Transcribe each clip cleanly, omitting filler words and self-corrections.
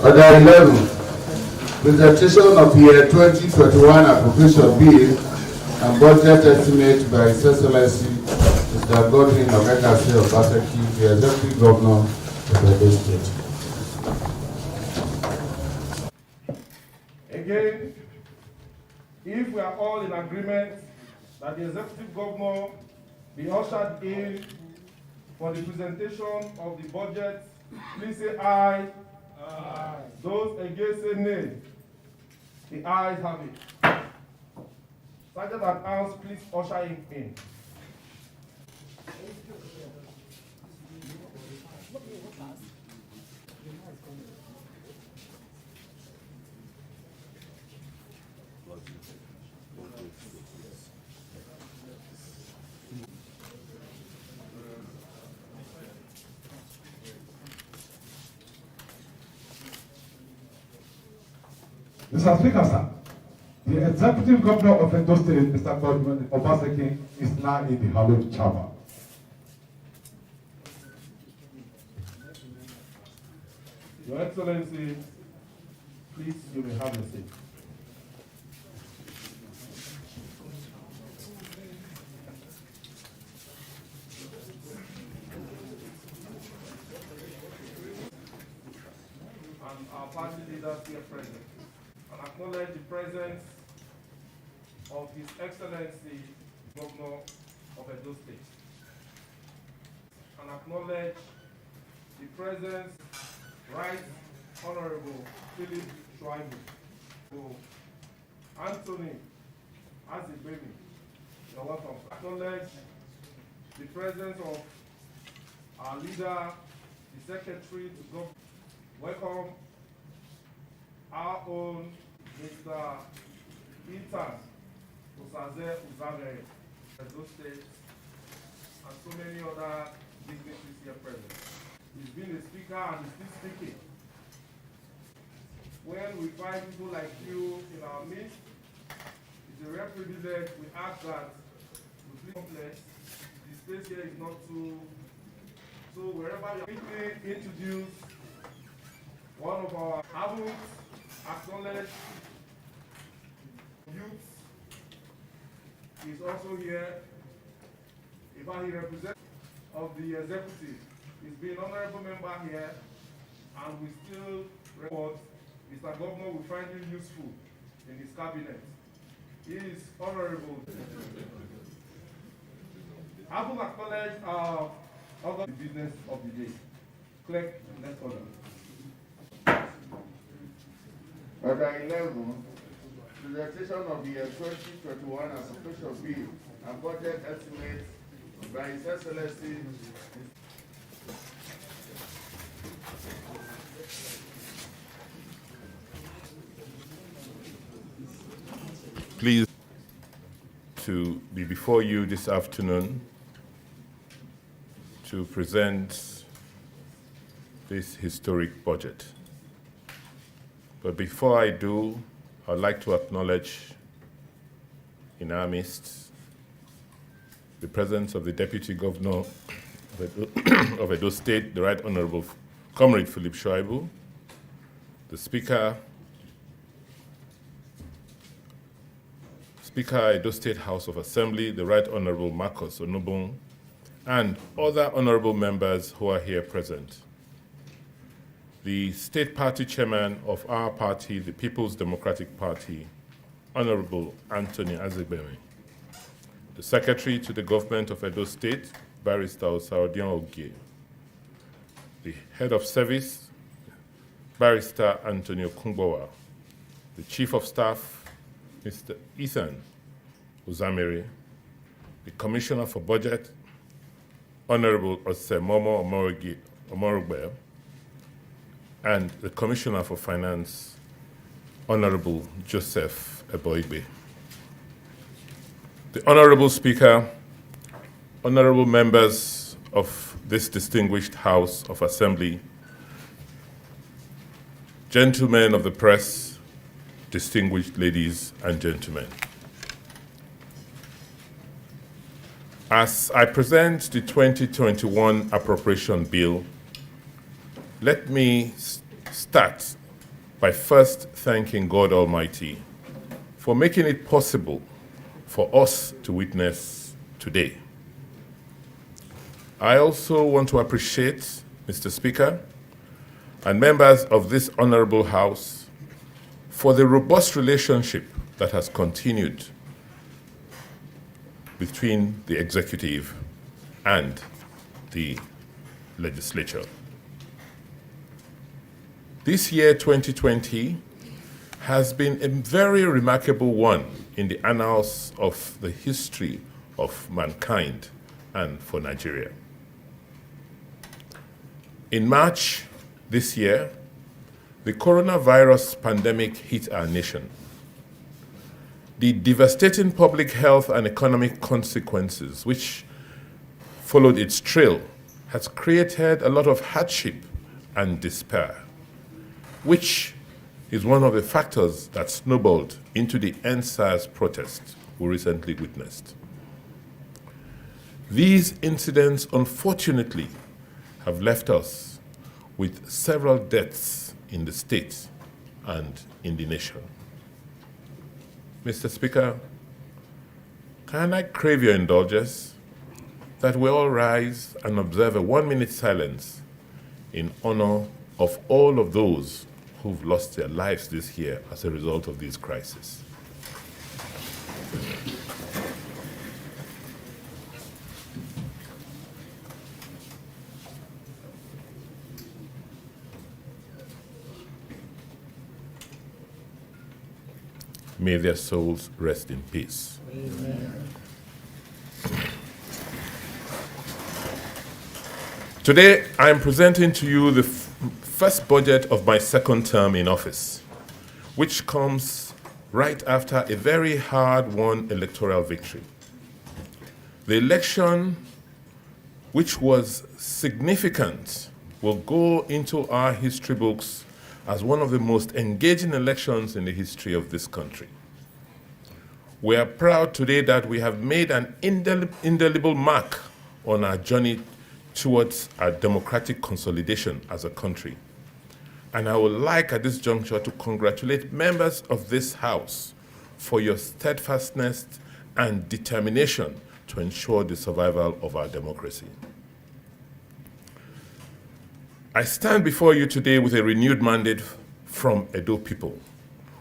Order 11. Presentation of year 2021 appropriation bill and budget estimate by His Excellency Mr. Godwin Obaseki, the Executive Governor of Edo State. Again, if we are all in agreement that the Executive Governor be ushered in for the presentation of the budget, please say aye. Aye. Those against say nay. The ayes have it. Sergeant at Arms, please usher him in. Mr. Speaker, sir, the Executive Governor of Edo State, Mr. Godwin Obaseki, is now in the hallowed chamber. Your Excellency, please, you may have your seat. And our party leaders here present, and acknowledge the presence of His Excellency, Governor of Edo State, and acknowledge the presence, Right Honorable Philip Shuaibu, Anthony Azibemi, you're welcome. Acknowledge the presence of our leader, the Secretary to Government. Welcome our own Mr. Ethan Osaze Uzamere, Edo State, and so many other dignitaries here present. He's been a speaker and is still speaking. When we find people like you in our midst, it's a rare privilege. We ask that you please complex. The space here is not too, so wherever you're quickly introduce one of our adults, acknowledge youth is also here. If he represents of the executive, he's been honorable member here, and we still report Mr. Governor will find him useful in his cabinet. He is honorable. I will acknowledge the business of the day. Clerk, next order. Order 11. Presentation of the year 2021 appropriation bill and budget estimate by His Excellency. Pleased to be before you this afternoon to present this historic budget. But before I do, I'd like to acknowledge in our midst the presence of the Deputy Governor of Edo State, the Right Honorable Comrade Philip Shuaibu, the Speaker Edo State House of Assembly, the Right Honorable Marcus Onobun, and other honorable members who are here present. The State Party Chairman of our party, the People's Democratic Party, Honorable Anthony Azibemi, the Secretary to the Government of Edo State, Barrister Osaudian Ogie, the Head of Service, Barrister Antonio Kungbowa, the Chief of Staff, Mr. Ethan Uzamere, the Commissioner for Budget, Honorable Osemomo Omorogbe, and the Commissioner for Finance, Honorable Joseph Eboigbe. The Honorable Speaker honorable members of this distinguished House of Assembly, gentlemen of the press, distinguished ladies and gentlemen. As I present the 2021 Appropriation Bill, let me start by first thanking God Almighty for making it possible for us to witness today. I also want to appreciate Mr. Speaker and members of this honorable House for the robust relationship that has continued between the executive and the legislature. This year, 2020, has been a very remarkable one in the annals of the history of mankind and for Nigeria. In March this year, the coronavirus pandemic hit our nation. The devastating public health and economic consequences which followed its trail has created a lot of hardship and despair, which is one of the factors that snowballed into the EndSARS protest we recently witnessed. These incidents, unfortunately, have left us with several deaths in the state and in the nation. Mr. Speaker, can I crave your indulgence that we all rise and observe a 1-minute silence in honor of all of those who've lost their lives this year as a result of these crises. May their souls rest in peace. Amen. Today, I am presenting to you the first budget of my second term in office, which comes right after a very hard-won electoral victory. The election, which was significant, will go into our history books as one of the most engaging elections in the history of this country. We are proud today that we have made an indelible mark on our journey towards our democratic consolidation as a country. And I would like at this juncture to congratulate members of this House for your steadfastness and determination to ensure the survival of our democracy. I stand before you today with a renewed mandate from Edo people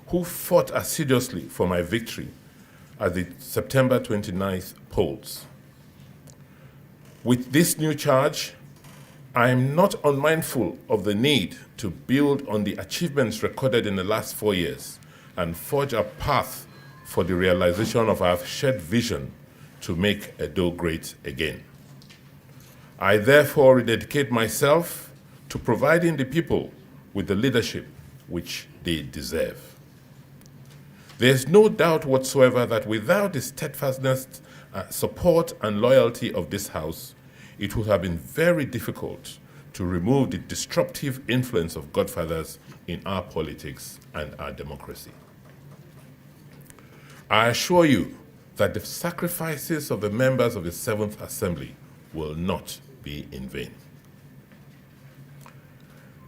who fought assiduously for my victory at the September 29th polls. With this new charge, I am not unmindful of the need to build on the achievements recorded in the last 4 years and forge a path for the realization of our shared vision to make Edo great again. I therefore rededicate myself to providing the people with the leadership which they deserve. There's no doubt whatsoever that without the steadfastness, support, and loyalty of this House, it would have been very difficult to remove the disruptive influence of godfathers in our politics and our democracy. I assure you that the sacrifices of the members of the 7th Assembly will not be in vain.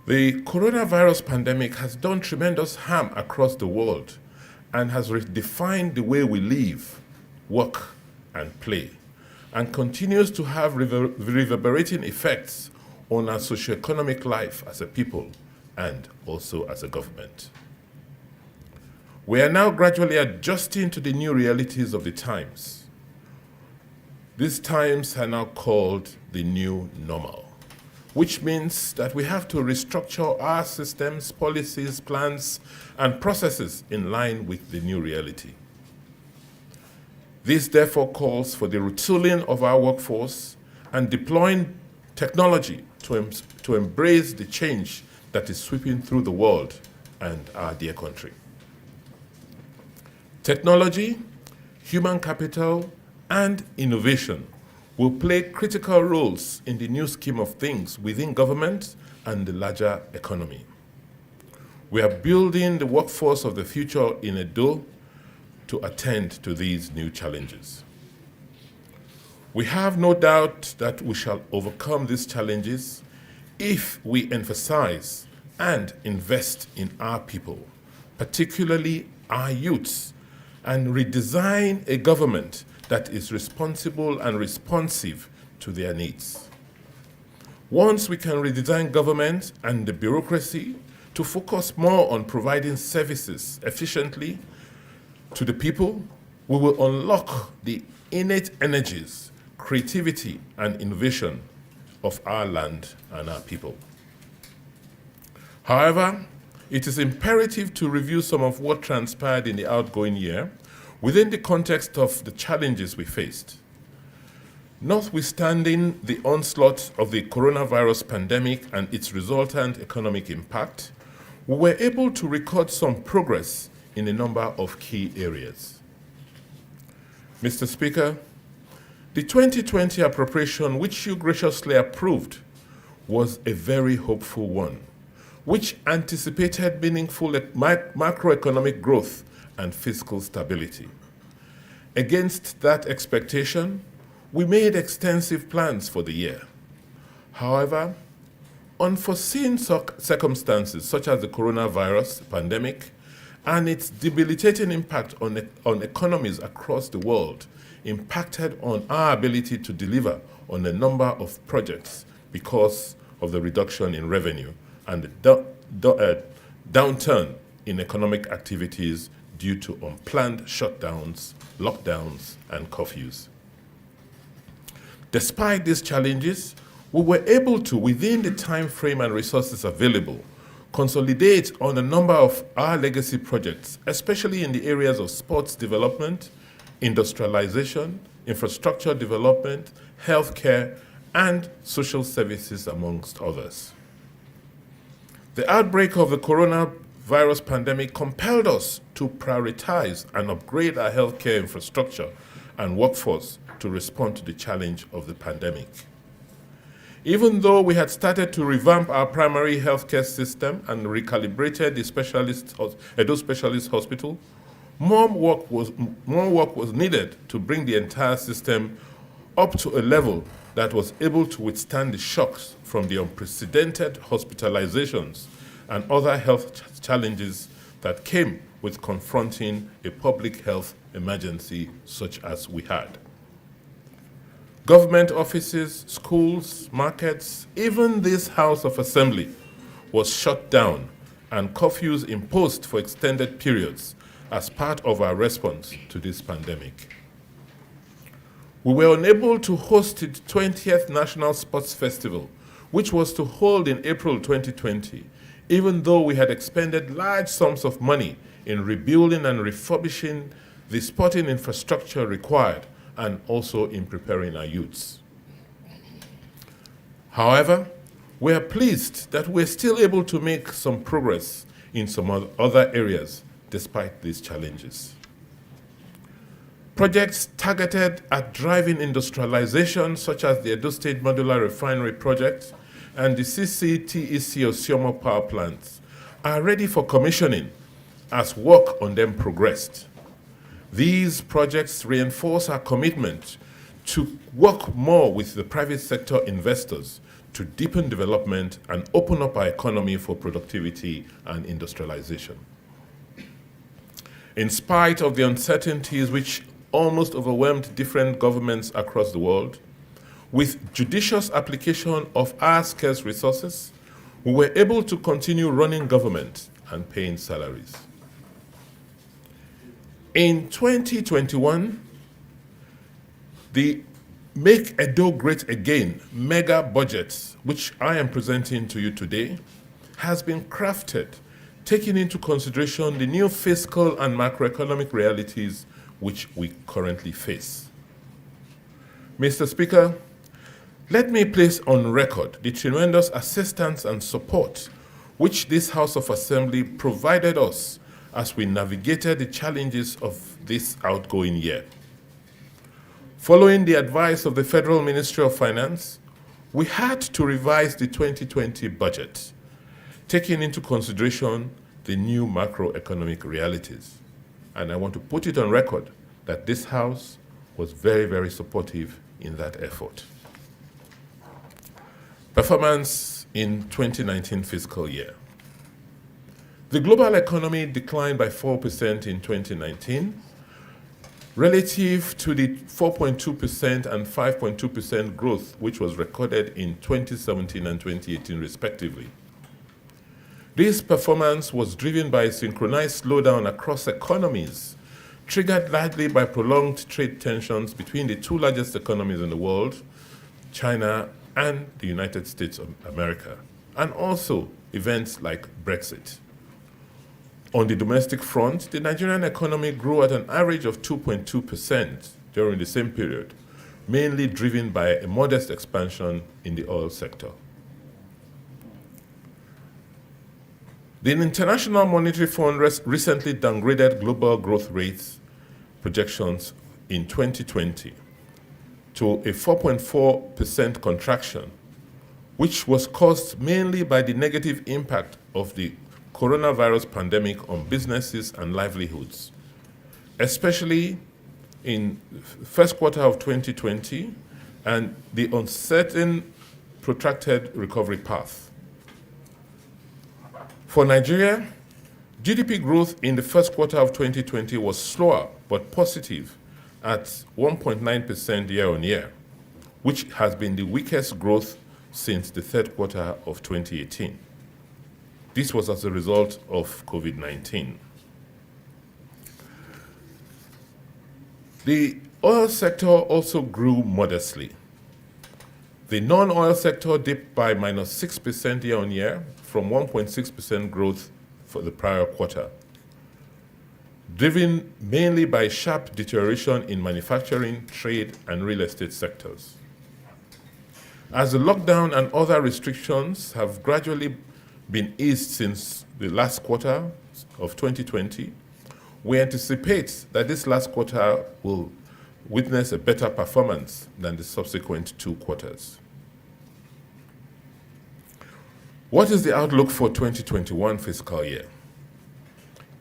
The coronavirus pandemic has done tremendous harm across the world and has redefined the way we live, work, and play, and continues to have reverberating effects on our socioeconomic life as a people and also as a government. We are now gradually adjusting to the new realities of the times. These times are now called the new normal, which means that we have to restructure our systems, policies, plans, and processes in line with the new reality. This therefore calls for the retooling of our workforce and deploying technology to embrace the change that is sweeping through the world and our dear country. Technology, human capital, and innovation will play critical roles in the new scheme of things within government and the larger economy. We are building the workforce of the future in Edo to attend to these new challenges. We have no doubt that we shall overcome these challenges if we emphasize and invest in our people, particularly our youths, and redesign a government that is responsible and responsive to their needs. Once we can redesign government and the bureaucracy to focus more on providing services efficiently to the people, we will unlock the innate energies, creativity, and innovation of our land and our people. However, it is imperative to review some of what transpired in the outgoing year within the context of the challenges we faced. Notwithstanding the onslaught of the coronavirus pandemic and its resultant economic impact, we were able to record some progress in a number of key areas. Mr. Speaker, the 2020 appropriation, which you graciously approved, was a very hopeful one, which anticipated meaningful macroeconomic growth and fiscal stability. Against that expectation, we made extensive plans for the year. However, unforeseen circumstances such as the coronavirus pandemic and its debilitating impact on economies across the world impacted on our ability to deliver on a number of projects because of the reduction in revenue and the downturn in economic activities due to unplanned shutdowns, lockdowns, and curfews. Despite these challenges, we were able to, within the time frame and resources available, consolidate on a number of our legacy projects, especially in the areas of sports development, industrialization, infrastructure development, healthcare, and social services, amongst others. The outbreak of the coronavirus pandemic compelled us to prioritize and upgrade our healthcare infrastructure and workforce to respond to the challenge of the pandemic. Even though we had started to revamp our primary healthcare system and recalibrated the Edo Specialist Hospital, more work was needed to bring the entire system up to a level that was able to withstand the shocks from the unprecedented hospitalizations and other health challenges that came with confronting a public health emergency such as we had. Government offices, schools, markets, even this House of Assembly was shut down and curfews imposed for extended periods as part of our response to this pandemic. We were unable to host the 20th National Sports Festival, which was to hold in April 2020, even though we had expended large sums of money in rebuilding and refurbishing the sporting infrastructure required and also in preparing our youths. However, we are pleased that we're still able to make some progress in some other areas despite these challenges. Projects targeted at driving industrialization, such as the Edo State Modular Refinery Project and the CCETC-Ossiomo power plants, are ready for commissioning as work on them progressed. These projects reinforce our commitment to work more with the private sector investors to deepen development and open up our economy for productivity and industrialization. In spite of the uncertainties which almost overwhelmed different governments across the world, with judicious application of our scarce resources, we were able to continue running government and paying salaries. In 2021, the Make Edo Great Again mega budget, which I am presenting to you today, has been crafted, taking into consideration the new fiscal and macroeconomic realities which we currently face. Mr. Speaker, let me place on record the tremendous assistance and support which this House of Assembly provided us as we navigated the challenges of this outgoing year. Following the advice of the Federal Ministry of Finance, we had to revise the 2020 budget, taking into consideration the new macroeconomic realities. And I want to put it on record that this House was very, very supportive in that effort. Performance in 2019 fiscal year. The global economy declined by 4% in 2019, relative to the 4.2% and 5.2% growth which was recorded in 2017 and 2018 respectively. This performance was driven by a synchronized slowdown across economies, triggered largely by prolonged trade tensions between the two largest economies in the world, China and the United States of America, and also events like Brexit. On the domestic front, the Nigerian economy grew at an average of 2.2% during the same period, mainly driven by a modest expansion in the oil sector. The International Monetary Fund recently downgraded global growth rates projections in 2020 to a 4.4% contraction, which was caused mainly by the negative impact of the coronavirus pandemic on businesses and livelihoods, especially in the first quarter of 2020 and the uncertain, protracted recovery path. For Nigeria, GDP growth in the first quarter of 2020 was slower but positive at 1.9% year-on-year, which has been the weakest growth since the third quarter of 2018. This was as a result of COVID-19. The oil sector also grew modestly. The non-oil sector dipped by -6% year-on-year from 1.6% growth for the prior quarter, driven mainly by sharp deterioration in manufacturing, trade, and real estate sectors. As the lockdown and other restrictions have gradually been eased since the last quarter of 2020, we anticipate that this last quarter will witness a better performance than the subsequent two quarters. What is the outlook for 2021 fiscal year?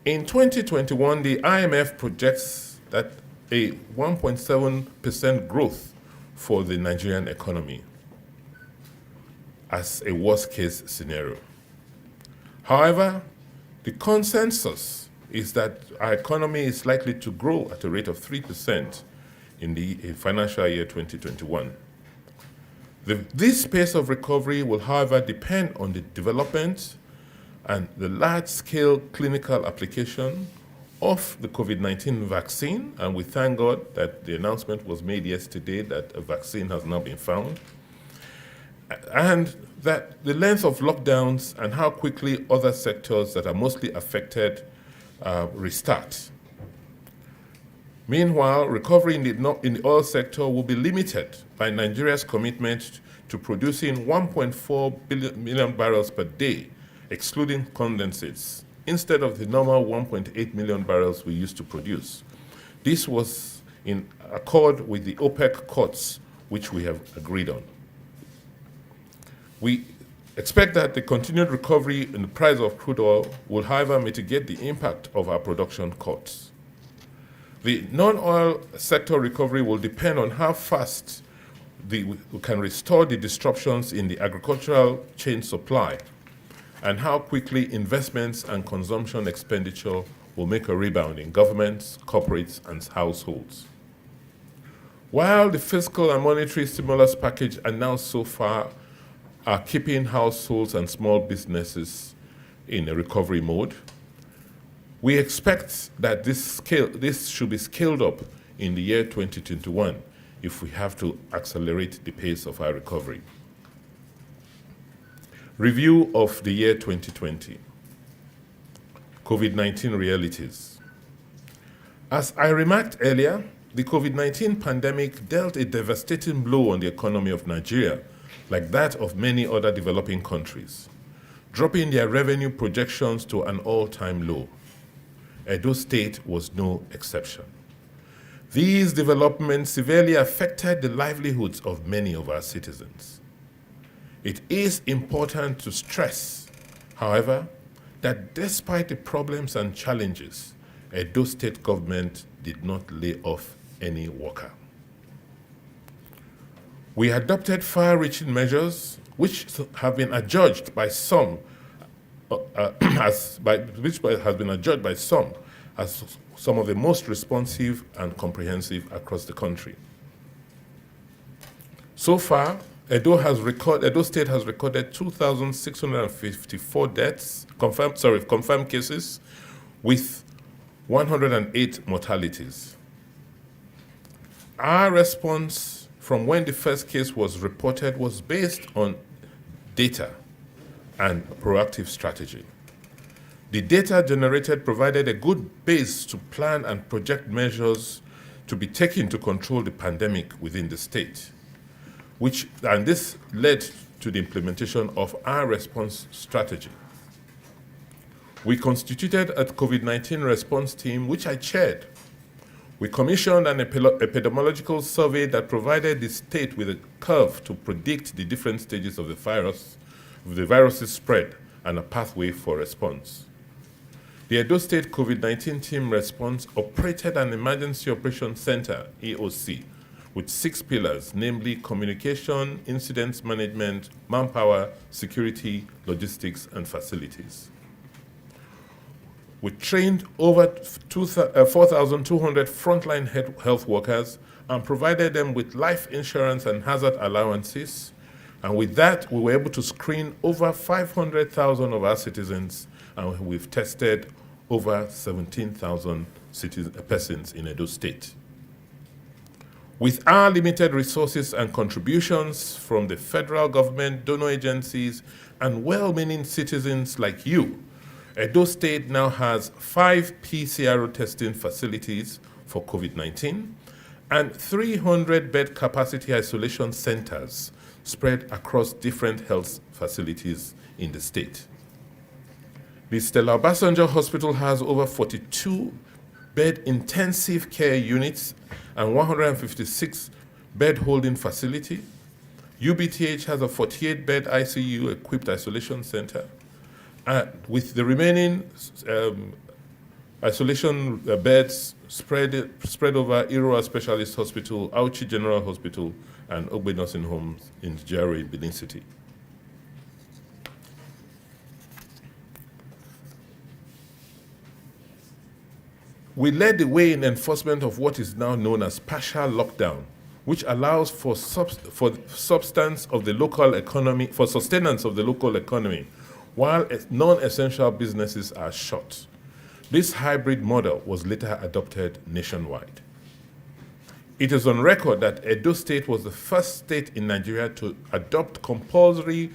In 2021, the IMF projects that a 1.7% growth for the Nigerian economy as a worst-case scenario. However, the consensus is that our economy is likely to grow at a rate of 3% in the financial year 2021. This pace of recovery will, however, depend on the development and the large-scale clinical application of the COVID-19 vaccine, and we thank God that the announcement was made yesterday that a vaccine has now been found, and that the length of lockdowns and how quickly other sectors that are mostly affected restart. Meanwhile, recovery in the oil sector will be limited by Nigeria's commitment to producing 1.4 million barrels per day, excluding condensates, instead of the normal 1.8 million barrels we used to produce. This was in accord with the OPEC cuts, which we have agreed on. We expect that the continued recovery in the price of crude oil will, however, mitigate the impact of our production cuts. The non-oil sector recovery will depend on how fast we can restore the disruptions in the agricultural chain supply and how quickly investments and consumption expenditure will make a rebound in governments, corporates, and households. While the fiscal and monetary stimulus package announced so far are keeping households and small businesses in a recovery mode, we expect that this should be scaled up in the year 2021 if we have to accelerate the pace of our recovery. Review of the year 2020. COVID-19 realities. As I remarked earlier, the COVID-19 pandemic dealt a devastating blow on the economy of Nigeria, like that of many other developing countries, dropping their revenue projections to an all-time low. Edo State was no exception. These developments severely affected the livelihoods of many of our citizens. It is important to stress, however, that despite the problems and challenges, Edo State government did not lay off any worker. We adopted far-reaching measures which have been adjudged by some as some of the most responsive and comprehensive across the country. So far, Edo State has recorded 2,654 deaths, confirmed cases, with 108 mortalities. Our response from when the first case was reported was based on data and proactive strategy. The data generated provided a good base to plan and project measures to be taken to control the pandemic within the state, and this led to the implementation of our response strategy. We constituted a COVID-19 response team, which I chaired. We commissioned an epidemiological survey that provided the state with a curve to predict the different stages of the virus's spread and a pathway for response. The Edo State COVID-19 team response operated an Emergency Operations Center, EOC, with 6 pillars, namely communication, incident management, manpower, security, logistics, and facilities. We trained over 4,200 frontline health workers and provided them with life insurance and hazard allowances. And with that, we were able to screen over 500,000 of our citizens, and we've tested over 17,000 persons in Edo State. With our limited resources and contributions from the federal government, donor agencies, and well-meaning citizens like you, Edo State now has 5 PCR testing facilities for COVID-19 and 300 bed capacity isolation centers spread across different health facilities in the state. The Stella Obasanjo Hospital has over 42 bed intensive care units and 156 bed holding facility. UBTH has a 48 bed ICU equipped isolation center. With the remaining isolation beds spread over Iroa Specialist Hospital, Auchi General Hospital, and Ogbe Nursing Homes in Jare, Benin City. We led the way in enforcement of what is now known as partial lockdown, which allows for sustenance of the local economy, while non-essential businesses are shut. This hybrid model was later adopted nationwide. It is on record that Edo State was the first state in Nigeria to adopt compulsory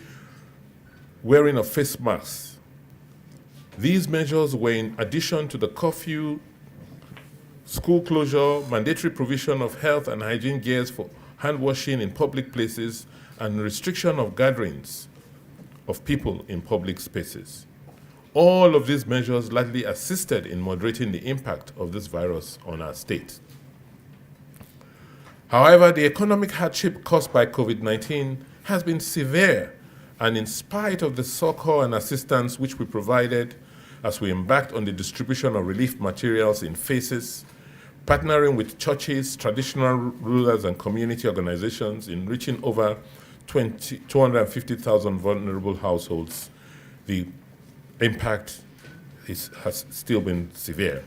wearing of face masks. These measures were in addition to the curfew, school closure, mandatory provision of health and hygiene gears for hand washing in public places, and restriction of gatherings of people in public spaces. All of these measures largely assisted in moderating the impact of this virus on our state. However, the economic hardship caused by COVID-19 has been severe, and in spite of the succor and assistance which we provided as we embarked on the distribution of relief materials in phases, partnering with churches, traditional rulers, and community organizations in reaching over 250,000 vulnerable households, the impact has still been severe.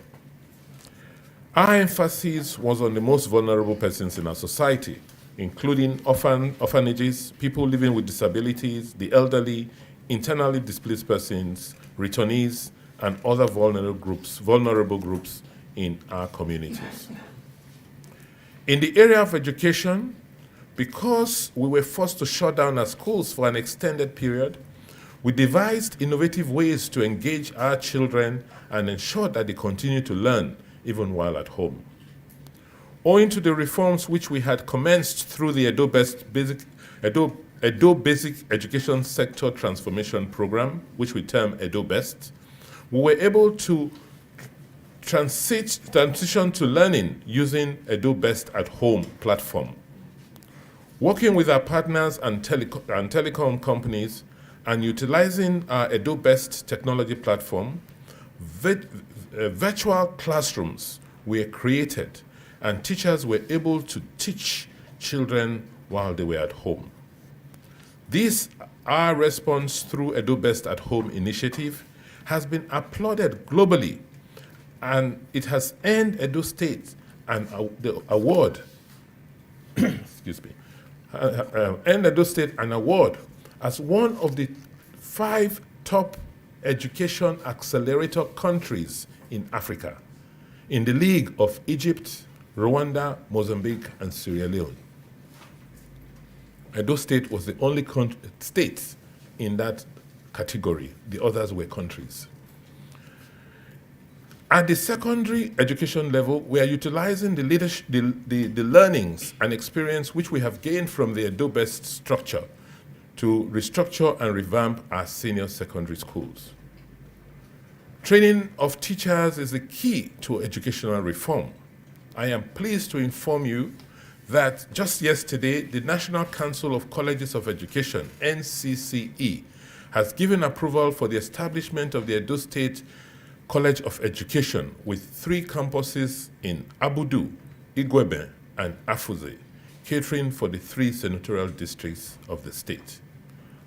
Our emphasis was on the most vulnerable persons in our society, including orphanages, people living with disabilities, the elderly, internally displaced persons, returnees, and other vulnerable groups in our communities. In the area of education, because we were forced to shut down our schools for an extended period, we devised innovative ways to engage our children and ensure that they continue to learn even while at home. Owing to the reforms which we had commenced through the Edo Basic Education Sector Transformation Program, which we term Edo Best, we were able to transition to learning using Edo Best at Home platform. Working with our partners and telecom companies and utilizing our Edo Best technology platform, virtual classrooms were created and teachers were able to teach children while they were at home. This, our response through Edo Best at Home initiative, has been applauded globally, and it has earned Edo State the award, excuse me, earned Edo State an award as one of the 5 top education accelerator countries in Africa, in the league of Egypt, Rwanda, Mozambique, and Sierra Leone. Edo State was the only state in that category. The others were countries. At the secondary education level, we are utilizing the learnings and experience which we have gained from the Edo Best structure to restructure and revamp our senior secondary schools. Training of teachers is the key to educational reform. I am pleased to inform you that just yesterday, the National Council of Colleges of Education, NCCE, has given approval for the establishment of the Edo State College of Education with 3 campuses in Abudu, Igiehon, and Afuze, catering for the 3 senatorial districts of the state.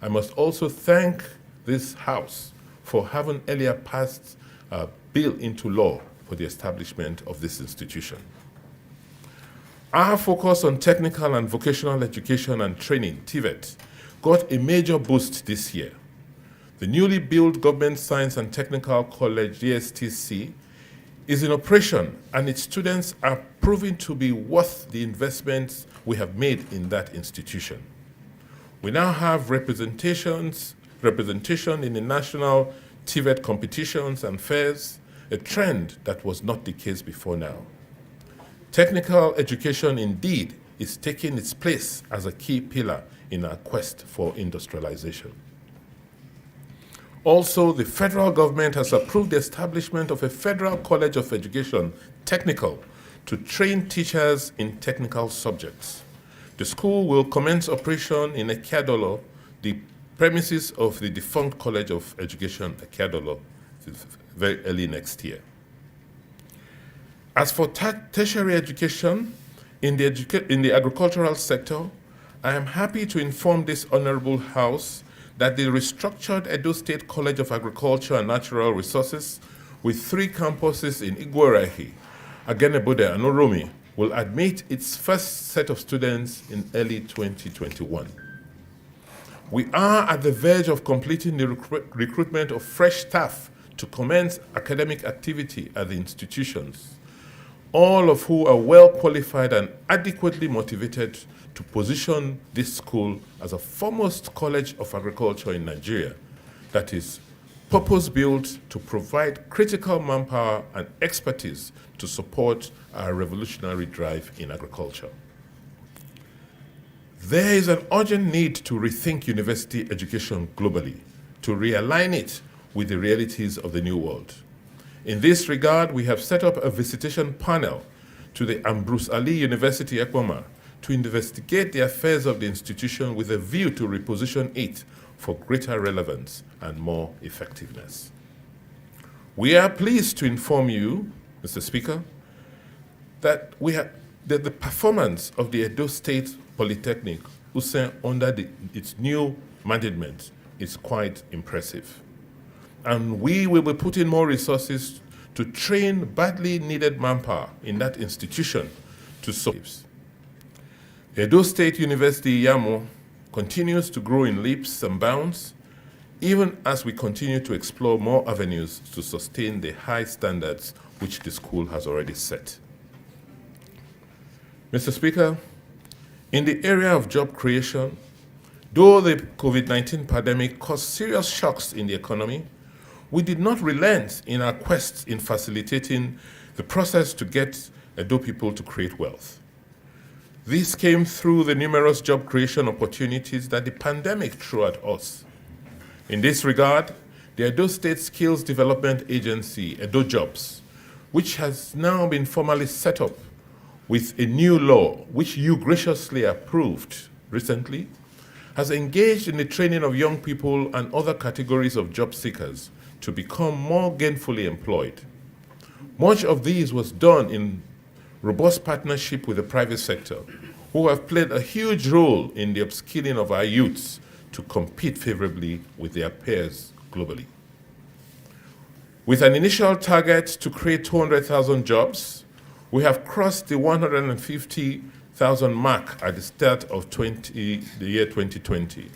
I must also thank this House for having earlier passed a bill into law for the establishment of this institution. Our focus on technical and vocational education and training, TVET, got a major boost this year. The newly built Government Science and Technical College, GSTC, is in operation, and its students are proving to be worth the investments we have made in that institution. We now have representation in the national TVET competitions and fairs, a trend that was not the case before now. Technical education indeed is taking its place as a key pillar in our quest for industrialization. Also, the federal government has approved the establishment of a Federal College of Education, Technical, to train teachers in technical subjects. The school will commence operation in Ekeadolo, the premises of the defunct College of Education, Ekeadolo, very early next year. As for tertiary education in the agricultural sector, I am happy to inform this Honorable House that the restructured Edo State College of Agriculture and Natural Resources, with 3 campuses in Igborahi, Agenebode, and Oromi, will admit its first set of students in early 2021. We are at the verge of completing the recruitment of fresh staff to commence academic activity at the institutions, all of who are well qualified and adequately motivated to position this school as a foremost college of agriculture in Nigeria that is purpose-built to provide critical manpower and expertise to support our revolutionary drive in agriculture. There is an urgent need to rethink university education globally, to realign it with the realities of the new world. In this regard, we have set up a visitation panel to the Ambrose Ali University, Ekpoma, to investigate the affairs of the institution with a view to reposition it for greater relevance and more effectiveness. We are pleased to inform you, Mr. Speaker, that the performance of the Edo State Polytechnic, USEN, under its new management is quite impressive. And we will be putting more resources to train badly needed manpower in that institution to serve. Edo State University, Yamo, continues to grow in leaps and bounds, even as we continue to explore more avenues to sustain the high standards which the school has already set. Mr. Speaker, in the area of job creation, though the COVID-19 pandemic caused serious shocks in the economy, we did not relent in our quest in facilitating the process to get Edo people to create wealth. This came through the numerous job creation opportunities that the pandemic threw at us. In this regard, the Edo State Skills Development Agency, Edo Jobs, which has now been formally set up with a new law, which you graciously approved recently, has engaged in the training of young people and other categories of job seekers to become more gainfully employed. Much of this was done in robust partnership with the private sector, who have played a huge role in the upskilling of our youths to compete favorably with their peers globally. With an initial target to create 200,000 jobs, we have crossed the 150,000 mark at the start of the year 2020.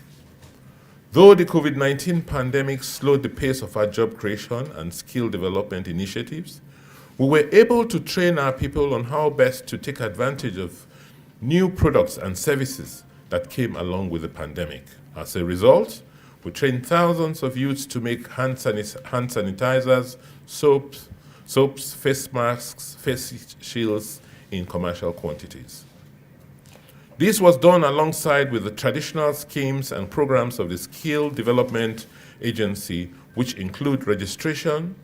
Though the COVID-19 pandemic slowed the pace of our job creation and skill development initiatives, we were able to train our people on how best to take advantage of new products and services that came along with the pandemic. As a result, we trained thousands of youths to make hand sanitizers, soaps, face masks, face shields in commercial quantities. This was done alongside with the traditional schemes and programs of the Skill Development Agency, which include registration,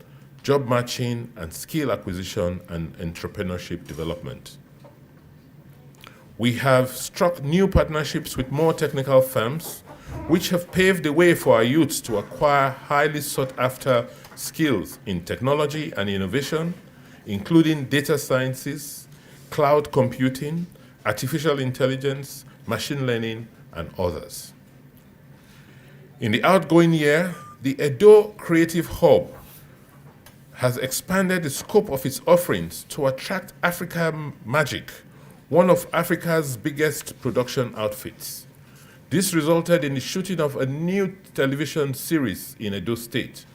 job matching, and skill acquisition and entrepreneurship development. We have struck new partnerships with more technical firms, which have paved the way for our youths to acquire highly sought-after skills in technology and innovation, including data sciences, cloud computing, artificial intelligence, machine learning, and others. In the outgoing year, the Edo Creative Hub has expanded the scope of its offerings to attract Africa Magic, one of Africa's biggest production outfits. This resulted in the shooting of a new television series in Edo State,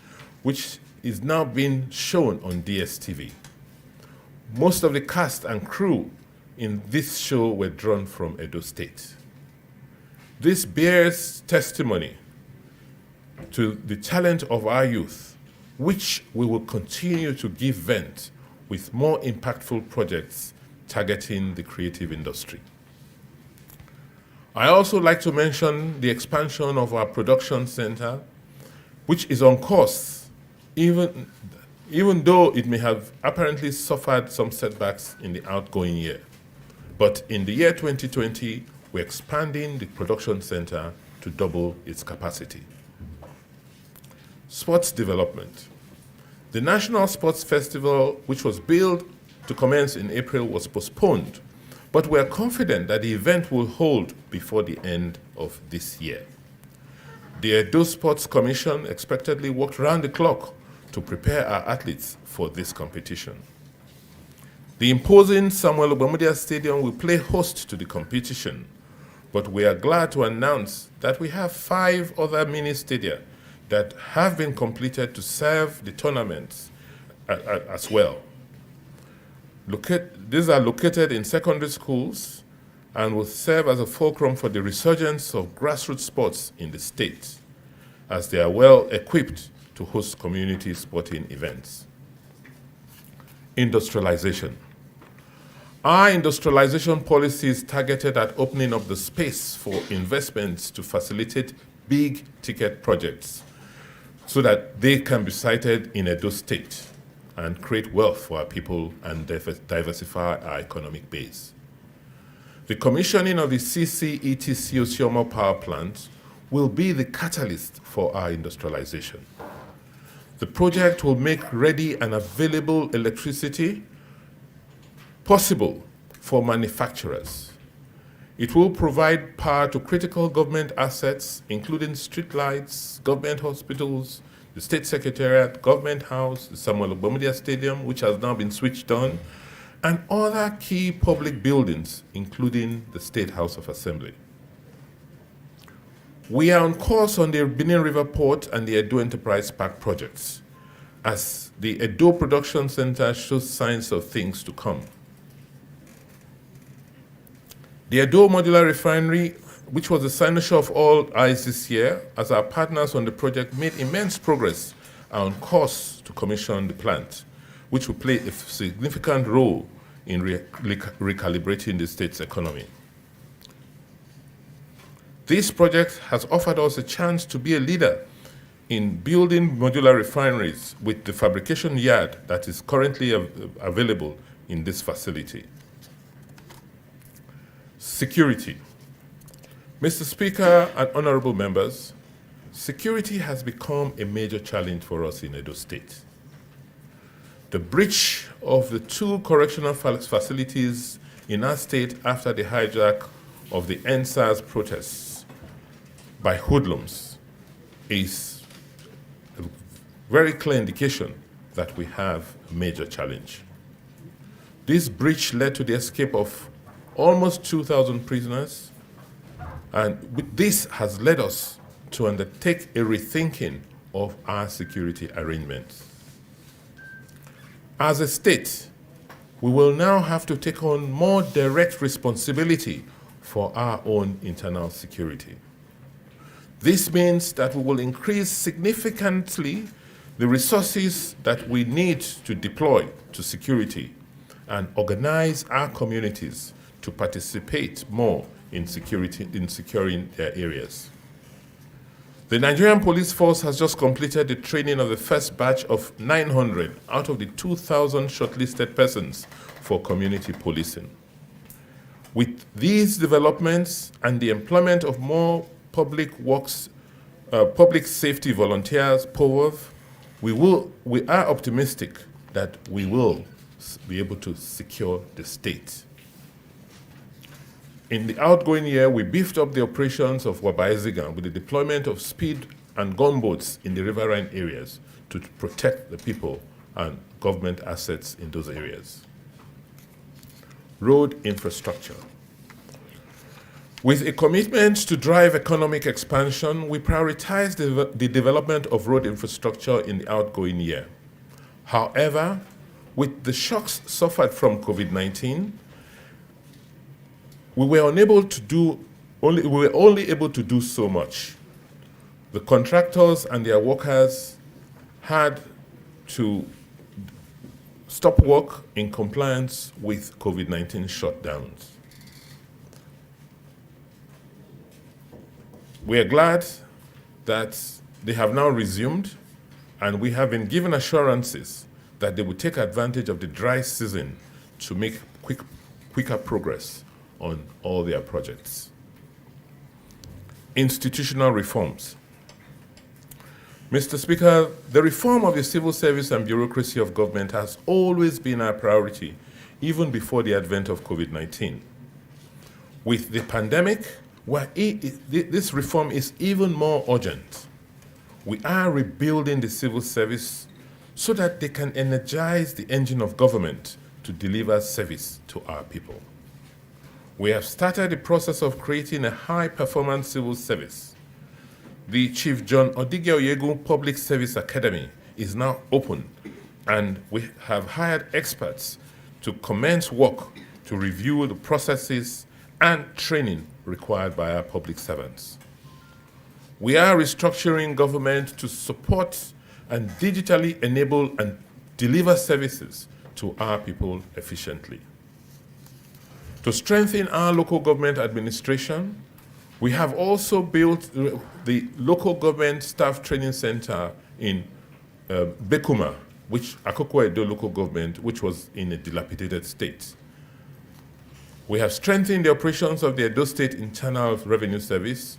which is now being shown on DSTV. Most of the cast and crew in this show were drawn from Edo State. This bears testimony to the talent of our youth, which we will continue to give vent with more impactful projects targeting the creative industry. I also like to mention the expansion of our production center, which is on course, even though it may have apparently suffered some setbacks in the outgoing year. But in the year 2020, we're expanding the production center to double its capacity. Sports development. The National Sports Festival, which was billed to commence in April, was postponed, but we are confident that the event will hold before the end of this year. The Edo Sports Commission expectedly worked round the clock to prepare our athletes for this competition. The imposing Samuel Obamudia Stadium will play host to the competition, but we are glad to announce that we have 5 other mini stadia that have been completed to serve the tournaments as well. These are located in secondary schools and will serve as a fulcrum for the resurgence of grassroots sports in the state, as they are well equipped to host community sporting events. Industrialization. Our industrialization policy is targeted at opening up the space for investments to facilitate big ticket projects so that they can be sited in Edo State and create wealth for our people and diversify our economic base. The commissioning of the CCETC-Ossiomo power plant will be the catalyst for our industrialization. The project will make ready and available electricity possible for manufacturers. It will provide power to critical government assets, including streetlights, government hospitals, the State Secretariat, Government House, the Samuel Obamudia Stadium, which has now been switched on, and other key public buildings, including the State House of Assembly. We are on course on the Benin River Port and the Edo Enterprise Park projects, as the Edo Production Center shows signs of things to come. The Edo Modular Refinery, which was the signature of all eyes this year, as our partners on the project made immense progress, are on course to commission the plant, which will play a significant role in recalibrating the state's economy. This project has offered us a chance to be a leader in building modular refineries with the fabrication yard that is currently available in this facility. Security. Mr. Speaker and honorable members, security has become a major challenge for us in Edo State. The breach of the 2 correctional facilities in our state after the hijack of the NSAS protests by hoodlums is a very clear indication that we have a major challenge. This breach led to the escape of almost 2,000 prisoners, and this has led us to undertake a rethinking of our security arrangements. As a state, we will now have to take on more direct responsibility for our own internal security. This means that we will increase significantly the resources that we need to deploy to security and organize our communities to participate more in securing their areas. The Nigerian Police Force has just completed the training of the first batch of 900 out of the 2,000 shortlisted persons for community policing. With these developments and the employment of more public safety volunteers, POVOV, we are optimistic that we will be able to secure the state. In the outgoing year, we beefed up the operations of Obaseki with the deployment of speed and gunboats in the riverine areas to protect the people and government assets in those areas. Road infrastructure. With a commitment to drive economic expansion, we prioritized the development of road infrastructure in the outgoing year. However, with the shocks suffered from COVID-19, we were only able to do so much. The contractors and their workers had to stop work in compliance with COVID-19 shutdowns. We are glad that they have now resumed, and we have been given assurances that they will take advantage of the dry season to make quicker progress on all their projects. Institutional reforms. Mr. Speaker, the reform of the civil service and bureaucracy of government has always been our priority, even before the advent of COVID-19. With the pandemic, this reform is even more urgent. We are rebuilding the civil service so that they can energize the engine of government to deliver service to our people. We have started the process of creating a high-performance civil service. The Chief John Odighe Public Service Academy is now open, and we have hired experts to commence work to review the processes and training required by our public servants. We are restructuring government to support and digitally enable and deliver services to our people efficiently. To strengthen our local government administration, we have also built the Local Government Staff Training Center in Bekuma, Akoko Edo Local Government, which was in a dilapidated state. We have strengthened the operations of the Edo State Internal Revenue Service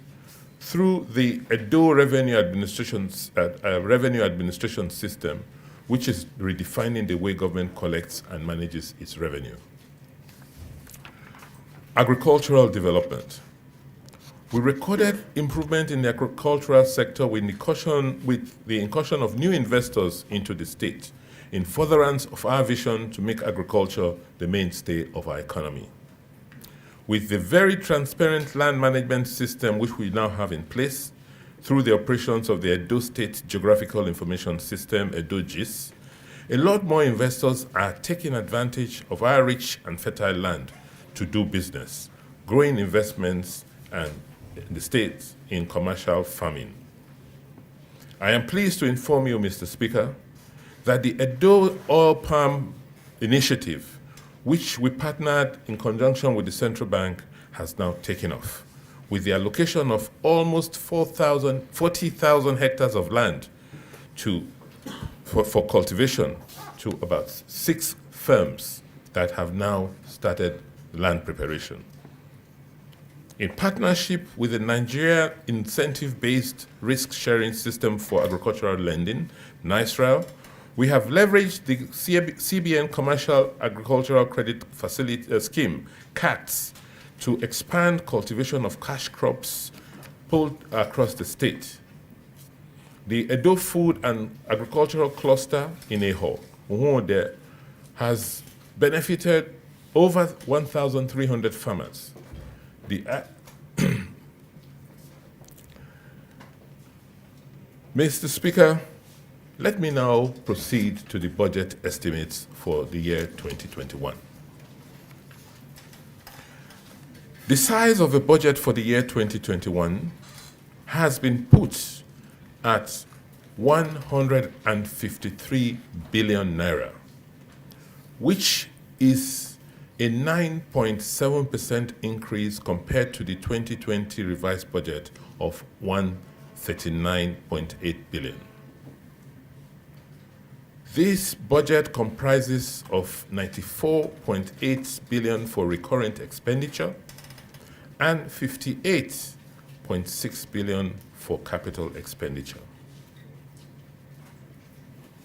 through the Edo Revenue Administration System, which is redefining the way government collects and manages its revenue. Agricultural development. We recorded improvement in the agricultural sector with the incursion of new investors into the state in furtherance of our vision to make agriculture the mainstay of our economy. With the very transparent land management system which we now have in place through the operations of the Edo State Geographical Information System, EDO-GIS, a lot more investors are taking advantage of our rich and fertile land to do business, growing investments and the state in commercial farming. I am pleased to inform you, Mr. Speaker, that the Edo Oil Palm Initiative, which we partnered in conjunction with the Central Bank, has now taken off. with the allocation of almost 40,000 hectares of land for cultivation to about 6 firms that have now started land preparation. In partnership with the Nigeria Incentive-Based Risk-Sharing System for Agricultural Lending, NISRAL, we have leveraged the CBN Commercial Agricultural Credit Facility Scheme, CATS, to expand cultivation of cash crops pulled across the state. The Edo Food and Agricultural Cluster in Igiehon has benefited over 1,300 farmers. Mr. Speaker, let me now proceed to the budget estimates for the year 2021. The size of the budget for the year 2021 has been put at 153 billion naira, which is a 9.7% increase compared to the 2020 revised budget of 139.8 billion. This budget comprises of 94.8 billion for recurrent expenditure and 58.6 billion for capital expenditure.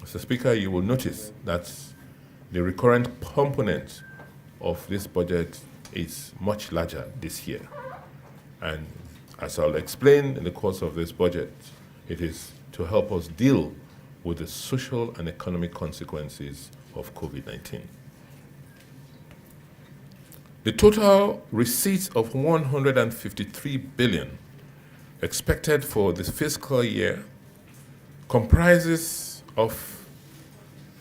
Mr. Speaker, you will notice that the recurrent component of this budget is much larger this year. And as I'll explain in the course of this budget, it is to help us deal with the social and economic consequences of COVID-19. The total receipts of 153 billion expected for this fiscal year comprises of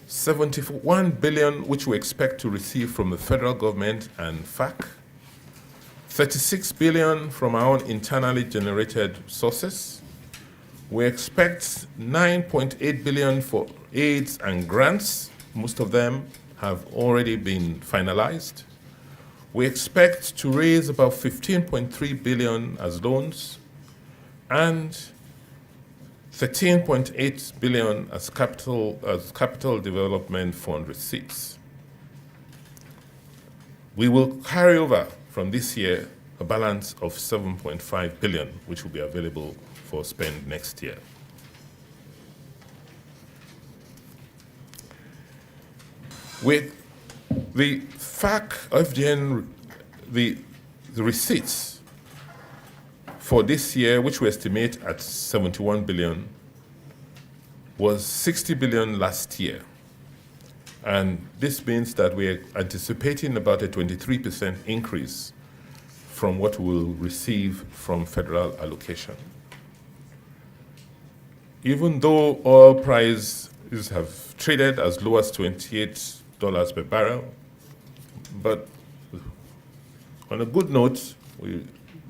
71 billion which we expect to receive from the federal government and FAC, 36 billion from our own internally generated sources. We expect 9.8 billion for aids and grants. Most of them have already been finalized. We expect to raise about 15.3 billion as loans and 13.8 billion as capital development fund receipts. We will carry over from this year a balance of 7.5 billion, which will be available for spend next year. With the FAC, FGN, the receipts for this year, which we estimate at 71 billion, was 60 billion last year. And this means that we're anticipating about a 23% increase from what we'll receive from federal allocation. Even though oil prices have traded as low as $28 per barrel, but on a good note,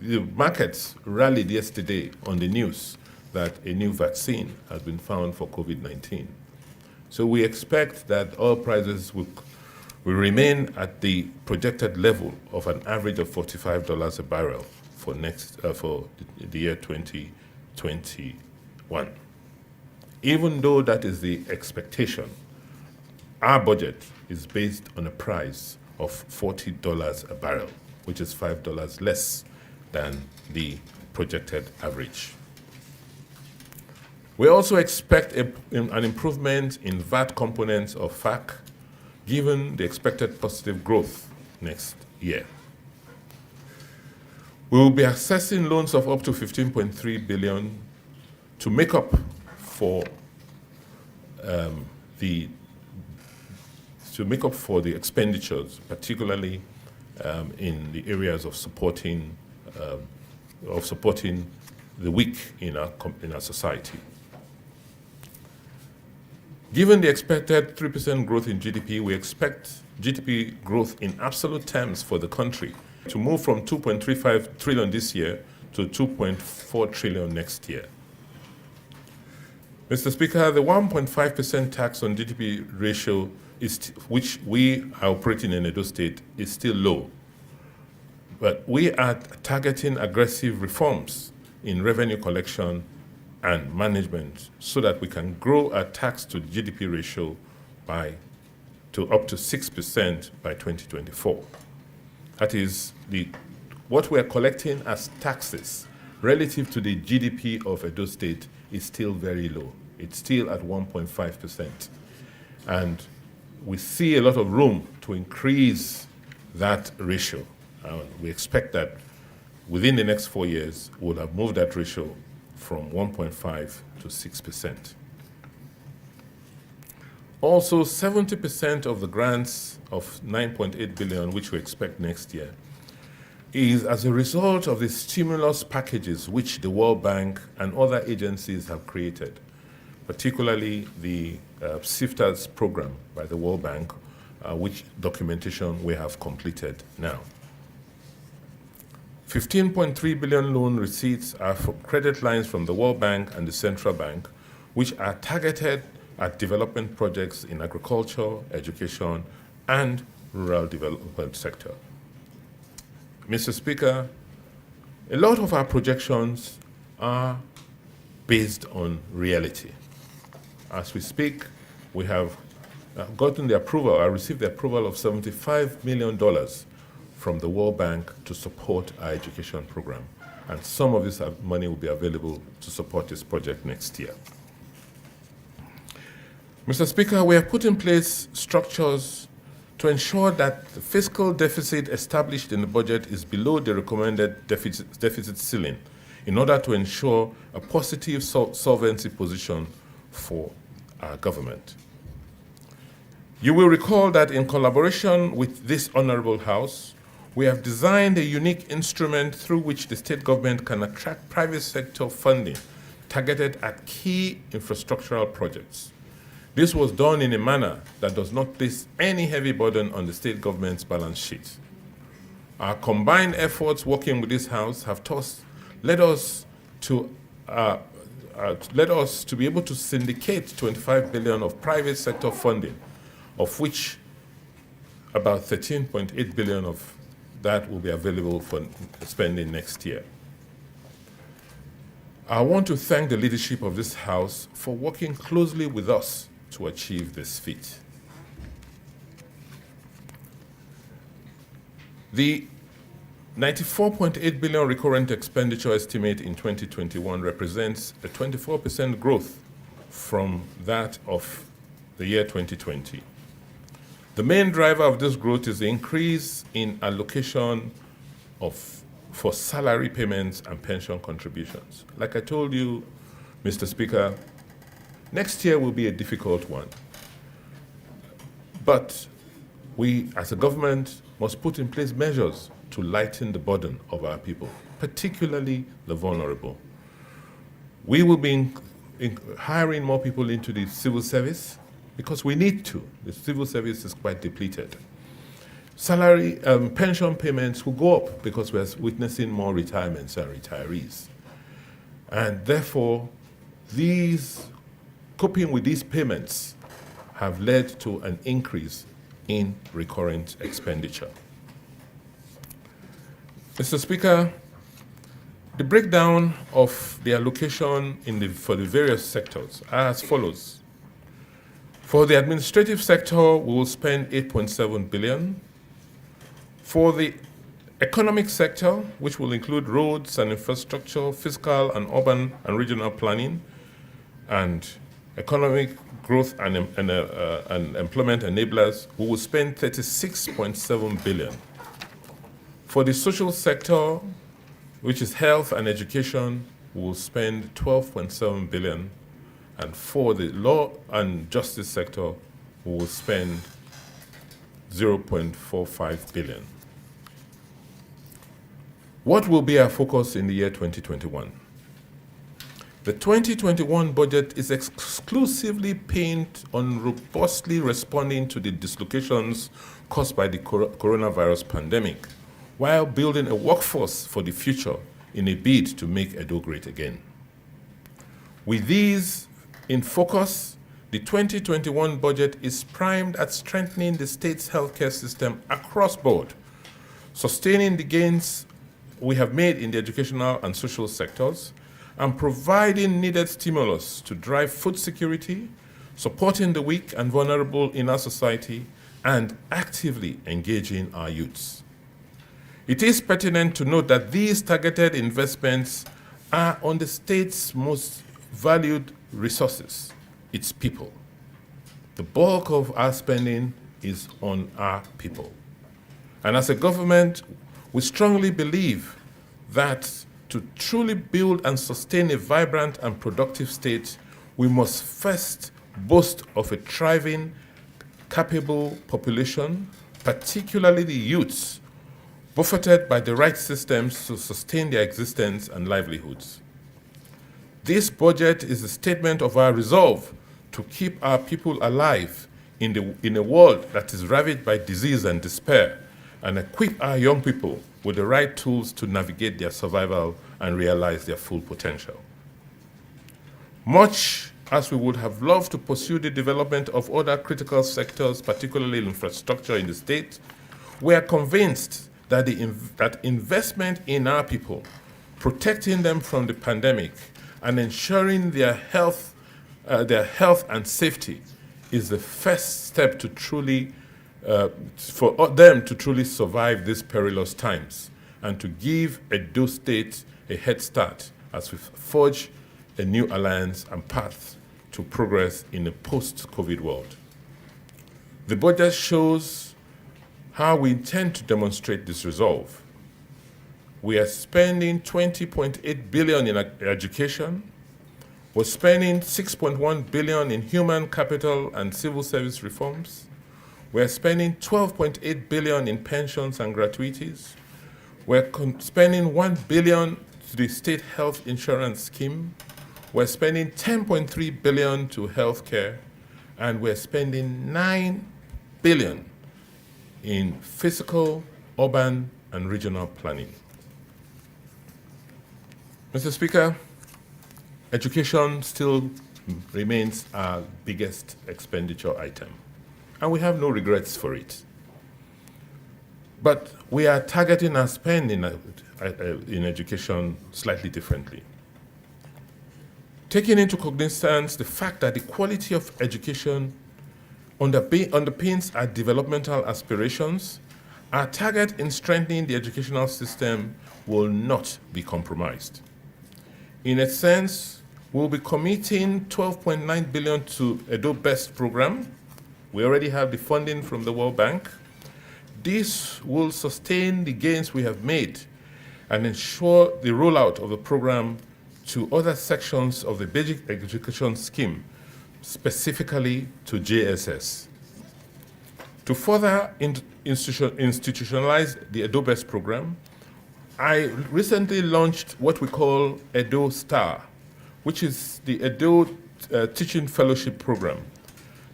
the markets rallied yesterday on the news that a new vaccine has been found for COVID-19. So we expect that oil prices will remain at the projected level of an average of $45 a barrel for the year 2021. Even though that is the expectation, our budget is based on a price of $40 a barrel, which is $5 less than the projected average. We also expect an improvement in VAT components of FAC, given the expected positive growth next year. We will be accessing loans of up to 15.3 billion to make up for the expenditures, particularly in the areas of supporting the weak in our society. Given the expected 3% growth in GDP, we expect GDP growth in absolute terms for the country to move from 2.35 trillion this year to 2.4 trillion next year. Mr. Speaker, the 1.5% tax on GDP ratio, which we are operating in Edo State, is still low. But we are targeting aggressive reforms in revenue collection and management so that we can grow our tax to GDP ratio to up to 6% by 2024. That is, what we are collecting as taxes relative to the GDP of Edo State is still very low. It's still at 1.5%. And we see a lot of room to increase that ratio. We expect that within the next 4 years, we'll have moved that ratio from 1.5 to 6%. Also, 70% of the grants of 9.8 billion, which we expect next year, is as a result of the stimulus packages which the World Bank and other agencies have created, particularly the SIFTAS program by the World Bank, which documentation we have completed now. 15.3 billion loan receipts are for credit lines from the World Bank and the Central Bank, which are targeted at development projects in agriculture, education, and rural development sector. Mr. Speaker, a lot of our projections are based on reality. As we speak, we have gotten the approval, I received the approval of $75 million from the World Bank to support our education program. And some of this money will be available to support this project next year. Mr. Speaker, we have put in place structures to ensure that the fiscal deficit established in the budget is below the recommended deficit ceiling in order to ensure a positive solvency position for our government. You will recall that in collaboration with this Honorable House, we have designed a unique instrument through which the state government can attract private sector funding targeted at key infrastructural projects. This was done in a manner that does not place any heavy burden on the state government's balance sheet. Our combined efforts working with this House have led us to be able to syndicate 25 billion of private sector funding, of which about 13.8 billion of that will be available for spending next year. I want to thank the leadership of this House for working closely with us to achieve this feat. The 94.8 billion recurrent expenditure estimate in 2021 represents a 24% growth from that of the year 2020. The main driver of this growth is the increase in allocation for salary payments and pension contributions. Like I told you, Mr. Speaker, next year will be a difficult one. But we, as a government, must put in place measures to lighten the burden of our people, particularly the vulnerable. We will be hiring more people into the civil service because we need to. The civil service is quite depleted. Salary, pension payments will go up because we're witnessing more retirements and retirees. And therefore, coping with these payments have led to an increase in recurrent expenditure. Mr. Speaker, the breakdown of the allocation for the various sectors are as follows. For the administrative sector, we will spend 8.7 billion. For the economic sector, which will include roads and infrastructure, fiscal and urban and regional planning, and economic growth and employment enablers, we will spend 36.7 billion. For the social sector, which is health and education, we will spend 12.7 billion. And for the law and justice sector, we will spend 0.45 billion. What will be our focus in the year 2021? The 2021 budget is exclusively pinned on robustly responding to the dislocations caused by the coronavirus pandemic, while building a workforce for the future in a bid to make Edo great again. With these in focus, the 2021 budget is primed at strengthening the state's healthcare system across board sustaining the gains we have made in the educational and social sectors, and providing needed stimulus to drive food security, supporting the weak and vulnerable in our society, and actively engaging our youths. It is pertinent to note that these targeted investments are on the state's most valued resources, its people. The bulk of our spending is on our people. And as a government, we strongly believe that to truly build and sustain a vibrant and productive state, we must first boast of a thriving, capable population, particularly the youths, buffeted by the right systems to sustain their existence and livelihoods. This budget is a statement of our resolve to keep our people alive in a world that is ravaged by disease and despair, and equip our young people with the right tools to navigate their survival and realize their full potential. Much as we would have loved to pursue the development of other critical sectors, particularly infrastructure in the state, we are convinced that that investment in our people, protecting them from the pandemic and ensuring their health and safety is the first step to truly for them to truly survive these perilous times and to give Edo State a head start as we forge a new alliance and path to progress in a post-COVID world. The budget shows how we intend to demonstrate this resolve. We are spending 20.8 billion in education. We're spending 6.1 billion in human capital and civil service reforms. We're spending 12.8 billion in pensions and gratuities. We're spending 1 billion to the state health insurance scheme. We're spending 10.3 billion to healthcare, and we're spending 9 billion in physical, urban, and regional planning. Mr. Speaker, education still remains our biggest expenditure item, and we have no regrets for it. But we are targeting our spend in education slightly differently. Taking into cognizance the fact that the quality of education underpins our developmental aspirations, our target in strengthening the educational system will not be compromised. In a sense, we'll be committing 12.9 billion to Edo Best program. We already have the funding from the World Bank. This will sustain the gains we have made and ensure the rollout of the program to other sections of the basic education scheme, specifically to JSS. To further institutionalize the Edo Best program, I recently launched what we call Edo Star, which is the Edo Teaching Fellowship Program.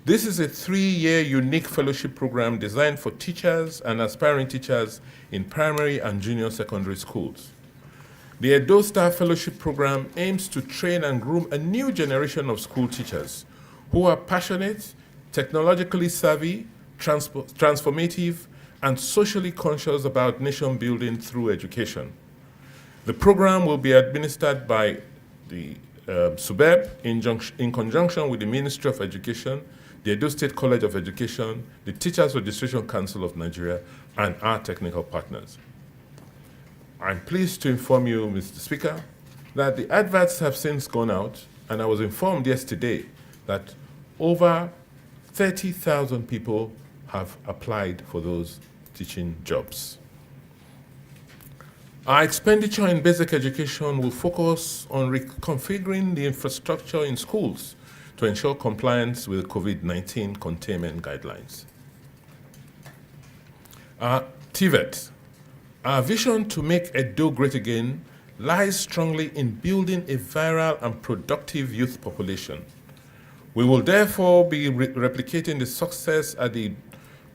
This is a 3-year unique fellowship program designed for teachers and aspiring teachers in primary and junior secondary schools. The Edo Star Fellowship Program aims to train and groom a new generation of school teachers who are passionate, technologically savvy, transformative, and socially conscious about nation building through education. The program will be administered by the SUBEB in conjunction with the Ministry of Education, the Edo State College of Education, the Teachers Registration Council of Nigeria, and our technical partners. I'm pleased to inform you, Mr. Speaker, that the adverts have since gone out, and I was informed yesterday that over 30,000 people have applied for those teaching jobs. Our expenditure in basic education will focus on reconfiguring the infrastructure in schools to ensure compliance with the COVID-19 containment guidelines. TVET, our vision to make Edo great again lies strongly in building a viral and productive youth population. We will therefore be replicating the success at the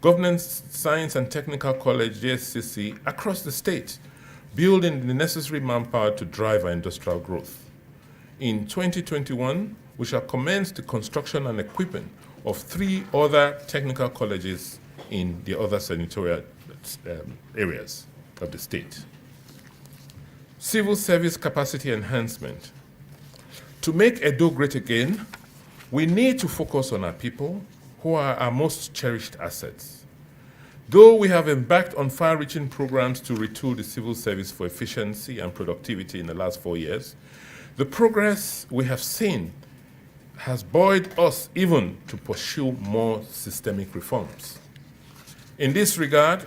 Governance Science and Technical College, JSCC, across the state, building the necessary manpower to drive our industrial growth. In 2021, we shall commence the construction and equipping of 3 other technical colleges in the other senatorial areas. of the state. Civil service capacity enhancement. To make Edo great again, we need to focus on our people, who are our most cherished assets. Though we have embarked on far-reaching programs to retool the civil service for efficiency and productivity in the last 4 years, the progress we have seen has buoyed us even to pursue more systemic reforms. In this regard,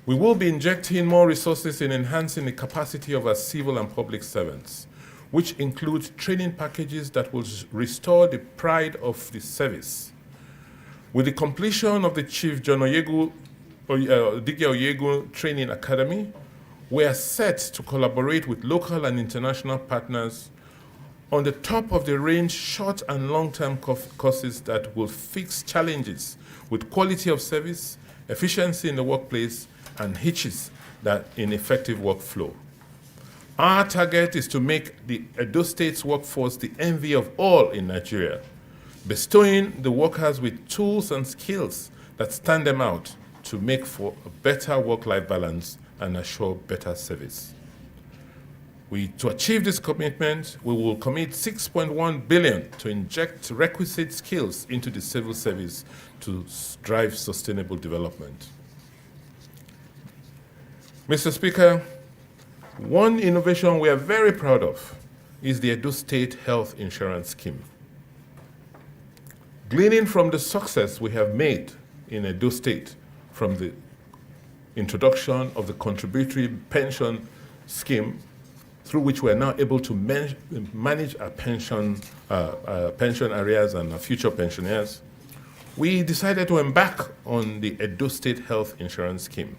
we will be injecting more resources in enhancing the capacity of our civil and public servants, which includes training packages that will restore the pride of the service. With the completion of the Chief John Igiehon Training Academy, we are set to collaborate with local and international partners on the top-of-the-range short and long-term courses that will fix challenges with quality of service, efficiency in the workplace, and hitches in effective workflow. Our target is to make the Edo State's workforce the envy of all in Nigeria, bestowing the workers with tools and skills that stand them out to make for a better work-life balance and assure better service. To achieve this commitment, we will commit 6.1 billion to inject requisite skills into the civil service to drive sustainable development. Mr. Speaker, one innovation we are very proud of is the Edo State Health Insurance Scheme. Gleaning from the success we have made in Edo State from the introduction of the contributory pension scheme, through which we are now able to manage our pension arrears and our future pensioners, we decided to embark on the Edo State Health Insurance Scheme.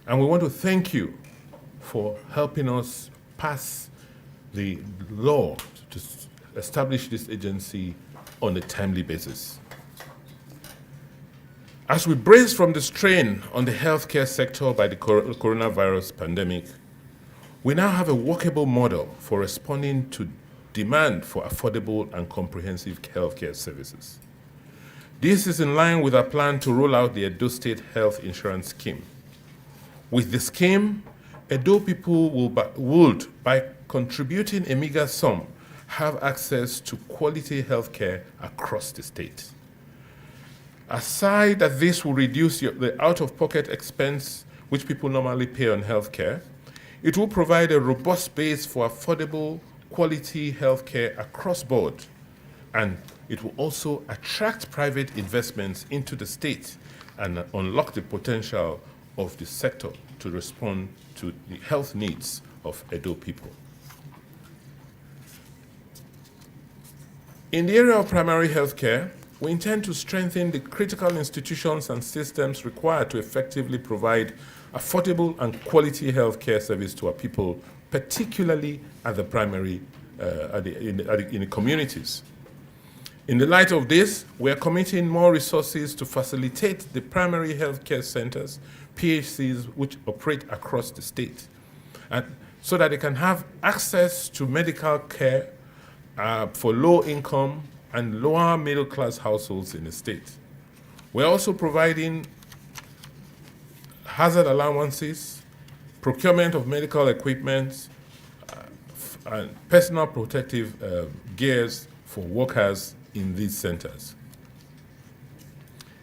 And we want to thank you for helping us pass the law to establish this agency on a timely basis. As we brace from the strain on the healthcare sector by the coronavirus pandemic, we now have a workable model for responding to demand for affordable and comprehensive healthcare services. This is in line with our plan to roll out the Edo State Health Insurance Scheme. With the scheme, Edo people would, by contributing a meager sum, have access to quality healthcare across the state. Aside that this will reduce the out-of-pocket expense which people normally pay on healthcare, it will provide a robust base for affordable, quality healthcare across board, and it will also attract private investments into the state and unlock the potential of the sector to respond to the health needs of Edo people. In the area of primary healthcare, we intend to strengthen the critical institutions and systems required to effectively provide affordable and quality healthcare service to our people, particularly at the primary, in the communities. In the light of this, we are committing more resources to facilitate the primary healthcare centers, PHCs, which operate across the state, and so that they can have access to medical care for low-income and lower middle-class households in the state. We're also providing hazard allowances, procurement of medical equipment, and personal protective gears for workers in these centers.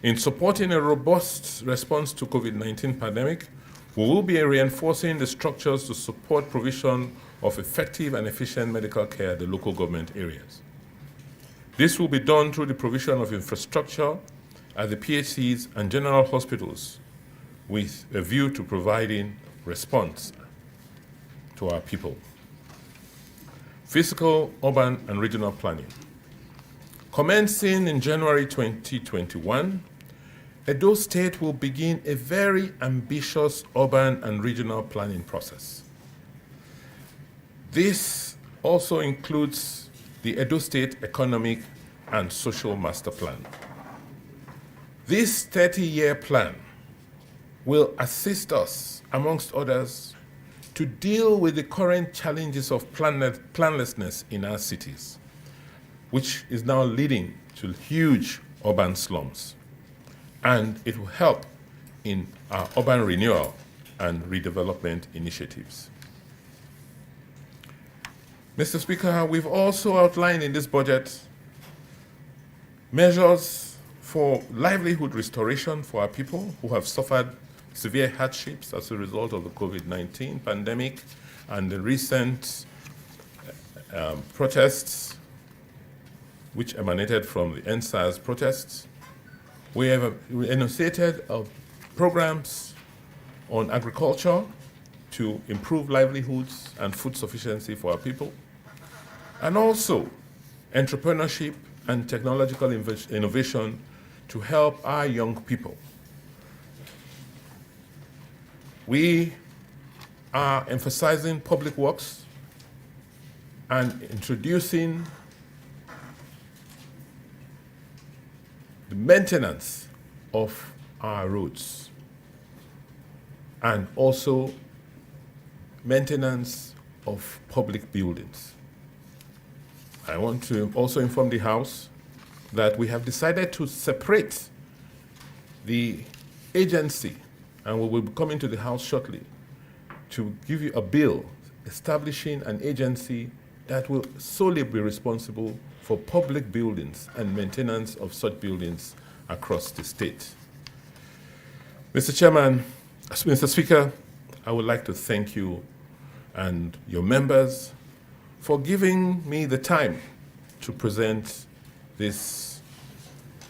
In supporting a robust response to COVID-19 pandemic, we will be reinforcing the structures to support provision of effective and efficient medical care at the local government areas. This will be done through the provision of infrastructure at the PHCs and general hospitals with a view to providing response to our people. Fiscal, urban, and regional planning. Commencing in January 2021, Edo State will begin a very ambitious urban and regional planning process. This also includes the Edo State Economic and Social Master Plan. This 30-year plan will assist us, amongst others, to deal with the current challenges of planlessness in our cities, which is now leading to huge urban slums. And it will help in our urban renewal and redevelopment initiatives. Mr. Speaker, we've also outlined in this budget measures for livelihood restoration for our people who have suffered severe hardships as a result of the COVID-19 pandemic and the recent protests which emanated from the NSAS protests. We have enunciated programs on agriculture to improve livelihoods and food sufficiency for our people, and also entrepreneurship and technological innovation to help our young people. We are emphasizing public works and introducing the maintenance of our roads and also maintenance of public buildings. I want to also inform the House that we have decided to separate the agency, and we will be coming to the House shortly to give you a bill establishing an agency that will solely be responsible for public buildings and maintenance of such buildings across the state. Mr. Chairman, Mr. Speaker, I would like to thank you and your members for giving me the time to present this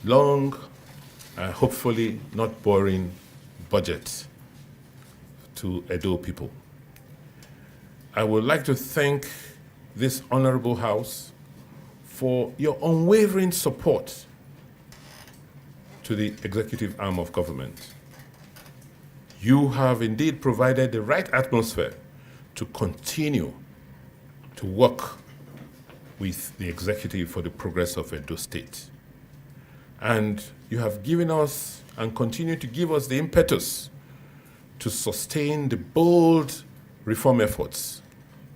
long, hopefully not boring budget to Edo people. I would like to thank this honorable House for your unwavering support to the executive arm of government. You have indeed provided the right atmosphere to continue to work with the executive for the progress of Edo State. And you have given us and continue to give us the impetus to sustain the bold reform efforts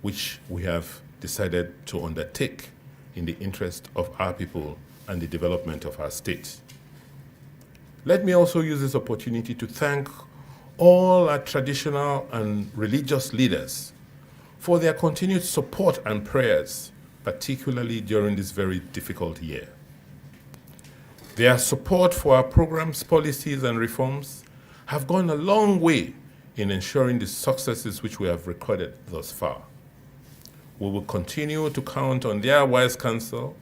which we have decided to undertake in the interest of our people and the development of our state. Let me also use this opportunity to thank all our traditional and religious leaders for their continued support and prayers, particularly during this very difficult year. Their support for our programs, policies, and reforms have gone a long way in ensuring the successes which we have recorded thus far. We will continue to count on their wise counsel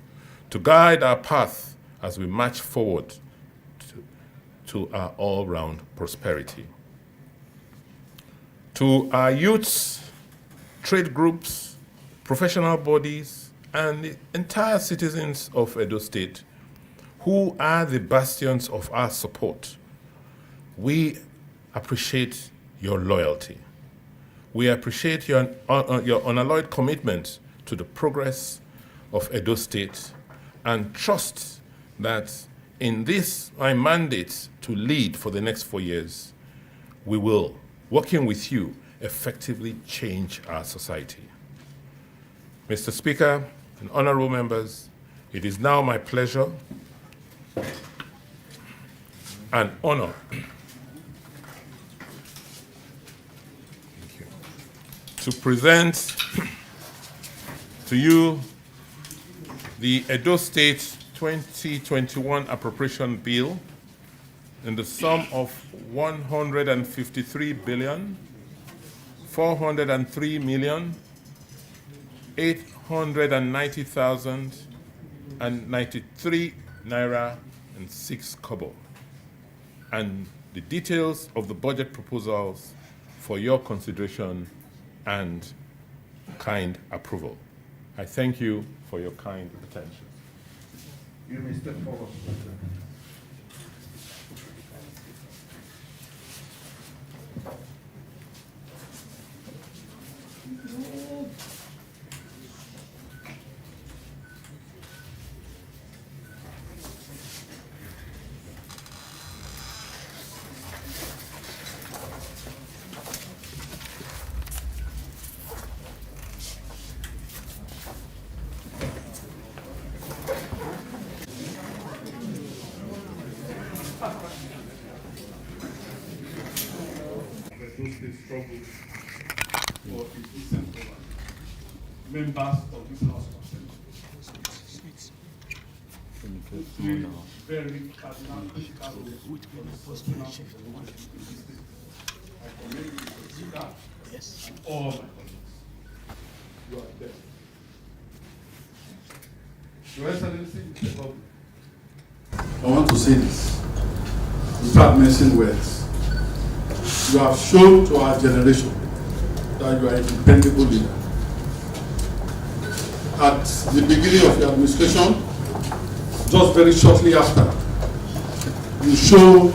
to guide our path as we march forward to our all-round prosperity. To our youths, trade groups, professional bodies, and the entire citizens of Edo State, who are the bastions of our support, we appreciate your loyalty. We appreciate your unalloyed commitment to the progress of Edo State and trust that in this my mandate to lead for the next 4 years, we will, working with you, effectively change our society. Mr. Speaker and honorable members, it is now my pleasure and honor to present to you the Edo State 2021 Appropriation Bill in the sum of 153,403,890,093 naira and 6 kobo, and the details of the budget proposals for your consideration and kind approval. I thank you for your kind attention. You may step forward. Edo State struggle for a decent government. Members of this House of Assembly. Play very cardinal critical role for the sustenance of the democracy in this state. I commend you, Mr. Speaker, and all my colleagues. You are there. Your Excellency, Mr. Governor, I want to say this without mentioning words. You have shown to our generation that you are a dependable leader. At the beginning of your administration, just very shortly after, you showed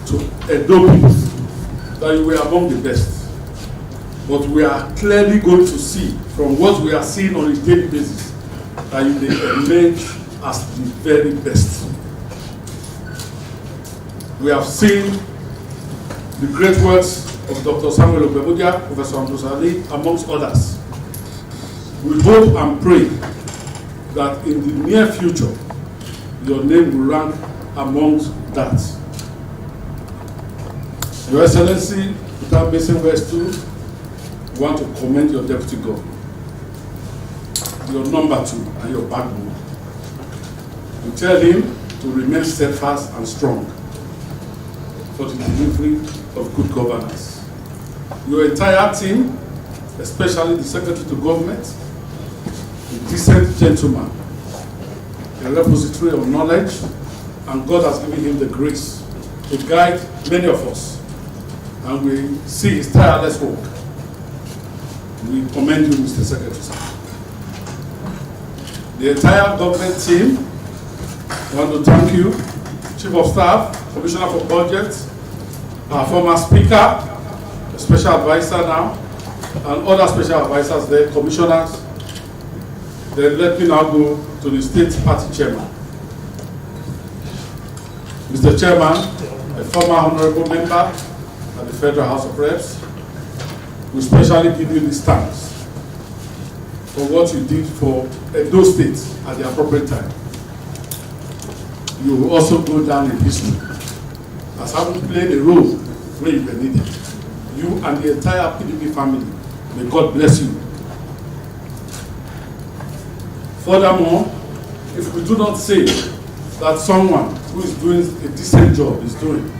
to Edo people that you were among the best. But we are clearly going to see, from what we are seeing on a daily basis, that you may emerge as the very best. We have seen the great works of Dr. Samuel Obemudia, Professor Amdosali, amongst others. We hope and pray that in the near future, your name will rank amongst that. Your Excellency, without missing words too, we want to commend your Deputy Governor, your number 2 and your backbone. We tell him to remain steadfast and strong for the delivery of good governance. Your entire team, especially the Secretary to Government, a decent gentleman, a repository of knowledge, and God has given him the grace to guide many of us. And we see his tireless work. We commend you, Mr. Secretary. The entire government team, I want to thank you, Chief of Staff, Commissioner for Budget, our former Speaker, a special advisor now, and other special advisors there, commissioners. Then let me now go to the State Party Chairman. Mr. Chairman, a former honorable member at the Federal House of Reps, we specially give you this thanks for what you did for Edo State at the appropriate time. You will also go down in history as having played a role where you were needed. You and the entire PDP family, may God bless you. Furthermore, if we do not say that someone who is doing a decent job is doing,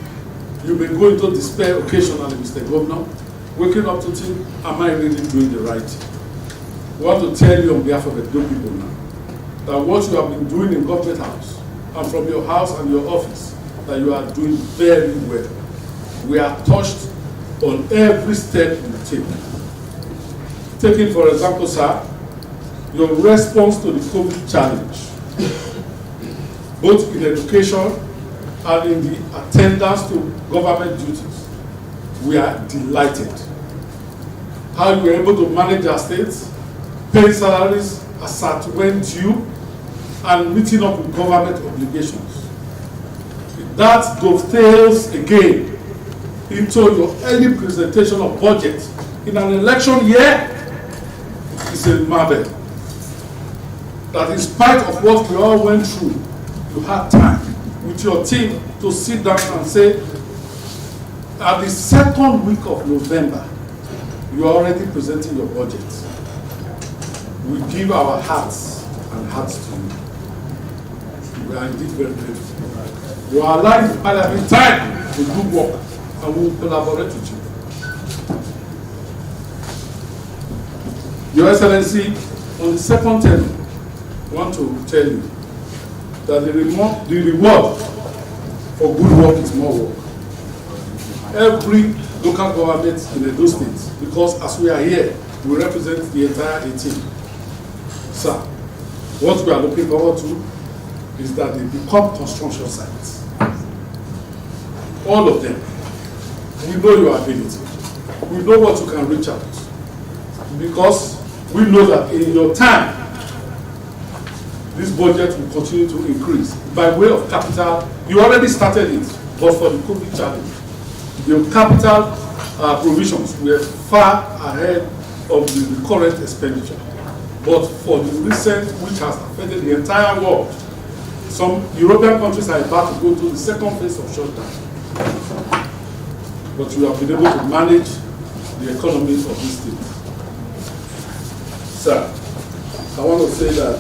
you may go into despair occasionally, Mr. Governor, waking up to think, am I really doing the right thing? We want to tell you on behalf of the Edo people now, that what you have been doing in Government House, and from your house and your office, that you are doing very well. We are touched on every step you take. Taking, for example, sir, your response to the COVID challenge, both in education and in the attendance to government duties. We are delighted. How you were able to manage our states, pay salaries as at when due, and meeting up with government obligations. That dovetails again into your early presentation of budget in an election year. It's a marvel that in spite of what we all went through, you had time with your team to sit down and say, at the second week of November, you are already presenting your budget. We give our hearts and hearts to you. We are indeed very grateful. You are alive at every time to do work, and we will collaborate with you. Your Excellency, on the second term, I want to tell you that the reward for good work is more work. Every local government in Edo State, because as we are here, we represent the entire 18. Sir, what we are looking forward to is that they become construction sites. All of them. We know your ability. We know what you can reach out. Because we know that in your time, this budget will continue to increase by way of capital. You already started it, but for the COVID challenge, the capital provisions were far ahead of the current expenditure. But for the recent, which has affected the entire world, some European countries are about to go to the second phase of shutdown. But you have been able to manage the economy of this state. Sir, I want to say that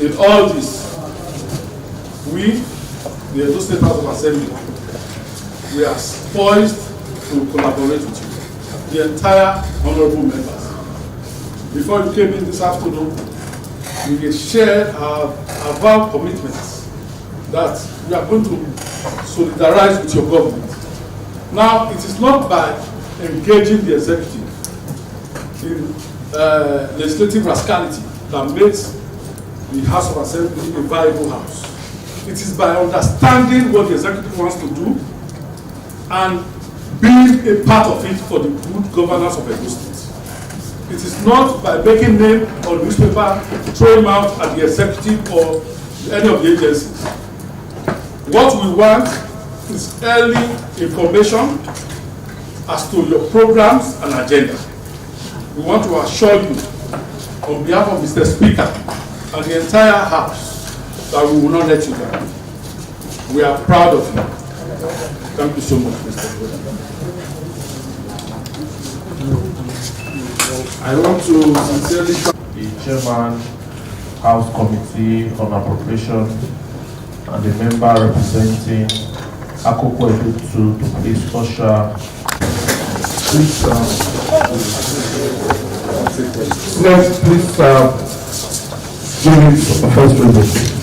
in all this, we, the Edo State House of Assembly, we are poised to collaborate with you, the entire honorable members. Before you came in this afternoon, we shared our vowed commitments that we are going to solidarize with your government. Now, it is not by engaging the executive in legislative rascality that makes the House of Assembly a viable house. It is by understanding what the executive wants to do and being a part of it for the good governance of Edo State. It is not by making name on newspaper, throwing out at the executive or any of the agencies. What we want is early information as to your programs and agenda. We want to assure you, on behalf of Mr. Speaker and the entire House, that we will not let you down. We are proud of you. Thank you so much, Mr. President. I want to sincerely thank the Chairman, House Committee on Appropriation, and the member representing Akoko Edo to please usher. Please, next, please give it a first reading.